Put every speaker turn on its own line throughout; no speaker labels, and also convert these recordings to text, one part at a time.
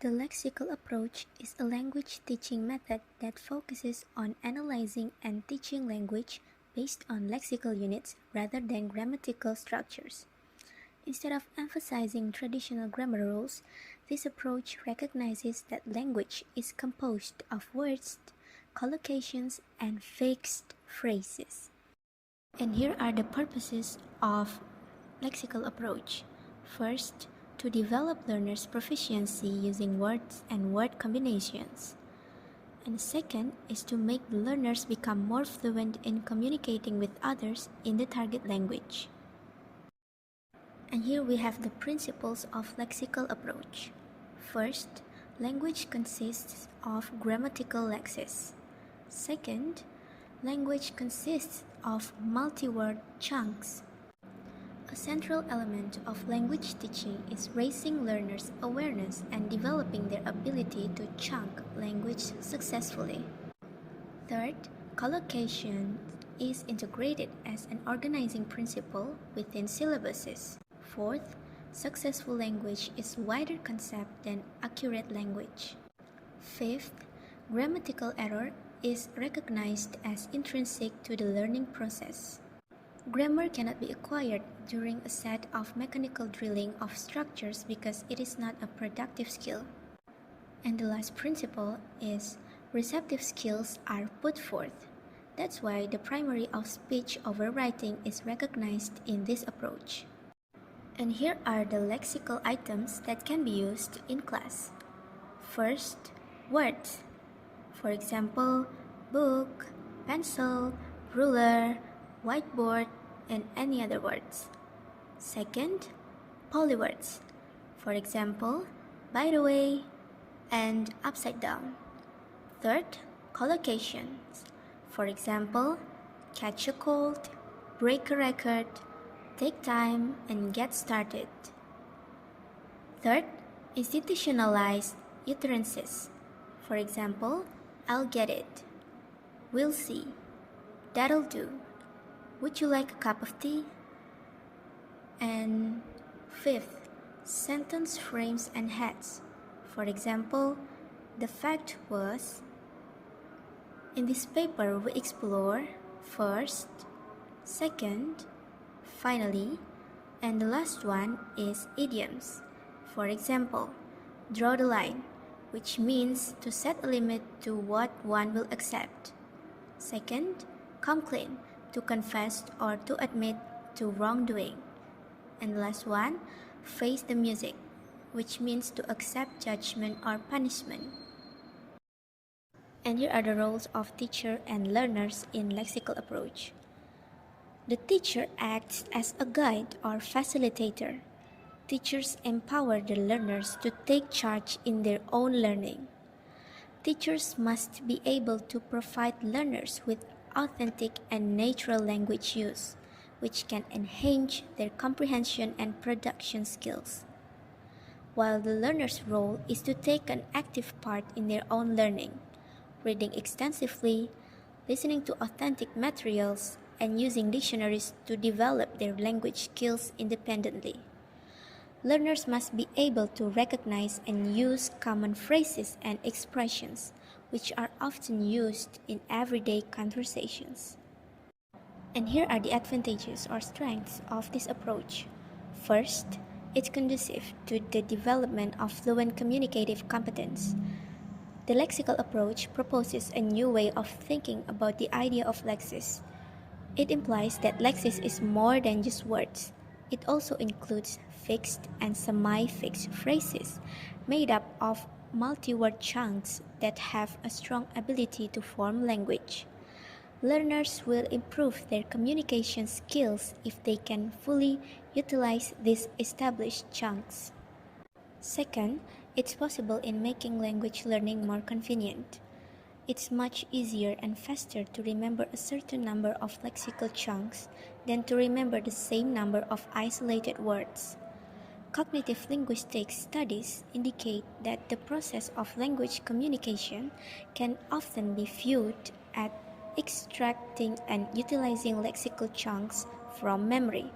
The lexical approach is a language teaching method that focuses on analyzing and teaching language based on lexical units rather than grammatical structures. Instead of emphasizing traditional grammar rules, this approach recognizes that language is composed of words, collocations, and fixed phrases. And here are the purposes of lexical approach. First, to develop learners' proficiency using words and word combinations. And second is to make the learners become more fluent in communicating with others in the target language. And here we have the principles of lexical approach. First, language consists of grammatical lexes. Second, language consists of multi-word chunks. A central element of language teaching is raising learners' awareness and developing their ability to chunk language successfully. Third, collocation is integrated as an organizing principle within syllabuses. Fourth, successful language is a wider concept than accurate language. Fifth, grammatical error is recognized as intrinsic to the learning process. Grammar cannot be acquired during a set of mechanical drilling of structures because it is not a productive skill. And the last principle is receptive skills are put forth. That's why the primary of speech over writing is recognized in this approach. And here are the lexical items that can be used in class. First, words. For example, book, pencil, ruler, whiteboard, and any other words. Second, polywords. For example, by the way, and upside down. Third, collocations. For example, catch a cold, break a record, take time, and get started. Third, institutionalized utterances. For example, I'll get it, we'll see, that'll do, would you like a cup of tea? And fifth, sentence frames and heads. For example, the fact was, in this paper we explore first, second, finally, and the last one is idioms. For example, draw the line, which means to set a limit to what one will accept. Second, come clean, to confess or to admit to wrongdoing. And the last one, face the music, which means to accept judgment or punishment. And here are the roles of teacher and learners in lexical approach. The teacher acts as a guide or facilitator. Teachers empower the learners to take charge in their own learning. Teachers must be able to provide learners with authentic and natural language use, which can enhance their comprehension and production skills. While the learner's role is to take an active part in their own learning, reading extensively, listening to authentic materials, and using dictionaries to develop their language skills independently. Learners must be able to recognize and use common phrases and expressions, which are often used in everyday conversations. And here are the advantages or strengths of this approach. First, it's conducive to the development of fluent communicative competence. The lexical approach proposes a new way of thinking about the idea of lexis. It implies that lexis is more than just words. It also includes fixed and semi-fixed phrases made up of multi-word chunks that have a strong ability to form language. Learners will improve their communication skills if they can fully utilize these established chunks. Second, it's possible in making language learning more convenient. It's much easier and faster to remember a certain number of lexical chunks than to remember the same number of isolated words. Cognitive linguistics studies indicate that the process of language communication can often be viewed as extracting and utilizing lexical chunks from memory.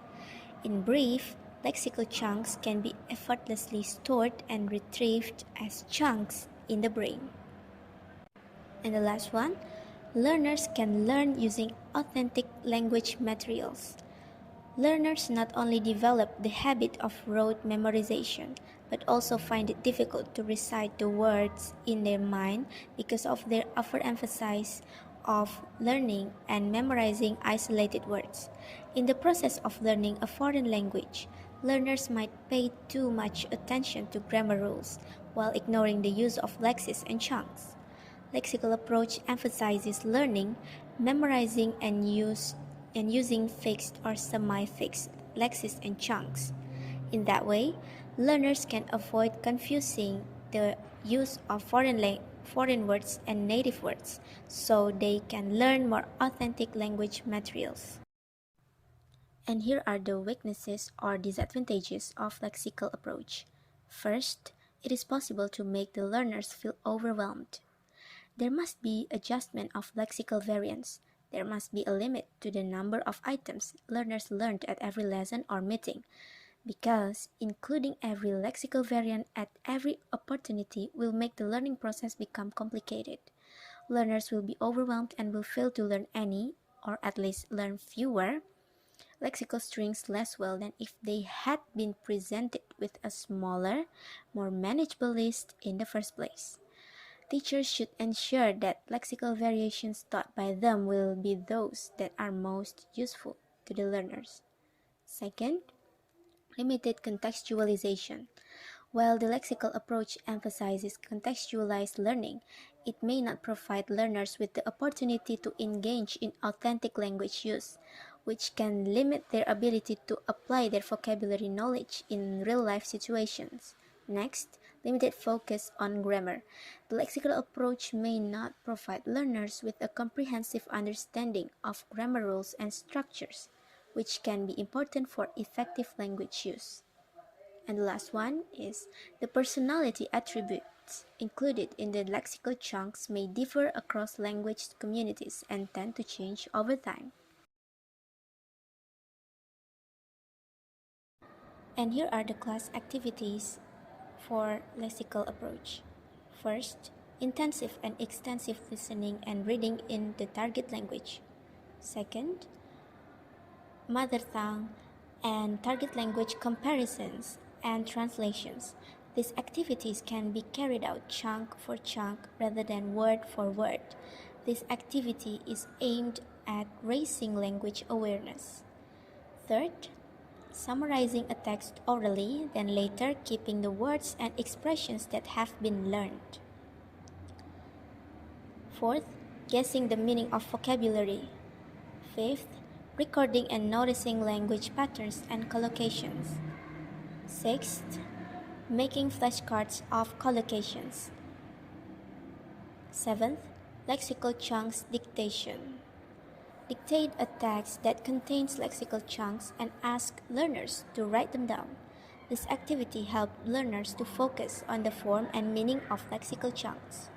In brief, lexical chunks can be effortlessly stored and retrieved as chunks in the brain. And the last one, learners can learn using authentic language materials. Learners not only develop the habit of rote memorization, but also find it difficult to recite the words in their mind because of their overemphasis of learning and memorizing isolated words. In the process of learning a foreign language, learners might pay too much attention to grammar rules while ignoring the use of lexes and chunks. Lexical approach emphasizes learning, memorizing, and using fixed or semi-fixed lexes and chunks. In that way, learners can avoid confusing the use of foreign words and native words, so they can learn more authentic language materials. And here are the weaknesses or disadvantages of lexical approach. First, it is possible to make the learners feel overwhelmed. There must be adjustment of lexical variants. There must be a limit to the number of items learners learned at every lesson or meeting, because including every lexical variant at every opportunity will make the learning process become complicated. Learners will be overwhelmed and will fail to learn any, or at least learn fewer, lexical strings less well than if they had been presented with a smaller, more manageable list in the first place. Teachers should ensure that lexical variations taught by them will be those that are most useful to the learners. Second, limited contextualization. While the lexical approach emphasizes contextualized learning, it may not provide learners with the opportunity to engage in authentic language use, which can limit their ability to apply their vocabulary knowledge in real-life situations. Next, limited focus on grammar. The lexical approach may not provide learners with a comprehensive understanding of grammar rules and structures, which can be important for effective language use. And the last one is the personality attributes included in the lexical chunks may differ across language communities and tend to change over time. And here are the class activities for lexical approach. First, intensive and extensive listening and reading in the target language. Second, mother tongue and target language comparisons and translations. These activities can be carried out chunk for chunk rather than word for word. This activity is aimed at raising language awareness. Third, summarizing a text orally, then later keeping the words and expressions that have been learned. Fourth, guessing the meaning of vocabulary. Fifth, recording and noticing language patterns and collocations. Sixth, making flashcards of collocations. Seventh, lexical chunks dictation. Dictate a text that contains lexical chunks and ask learners to write them down. This activity helps learners to focus on the form and meaning of lexical chunks.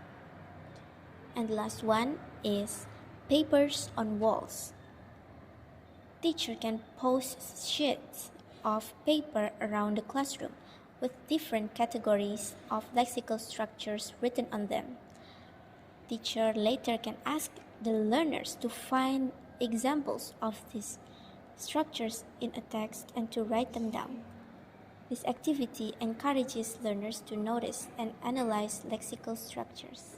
And the last one is papers on walls. Teacher can post sheets of paper around the classroom with different categories of lexical structures written on them. Teacher later can ask the learners to find examples of these structures in a text and to write them down. This activity encourages learners to notice and analyze lexical structures.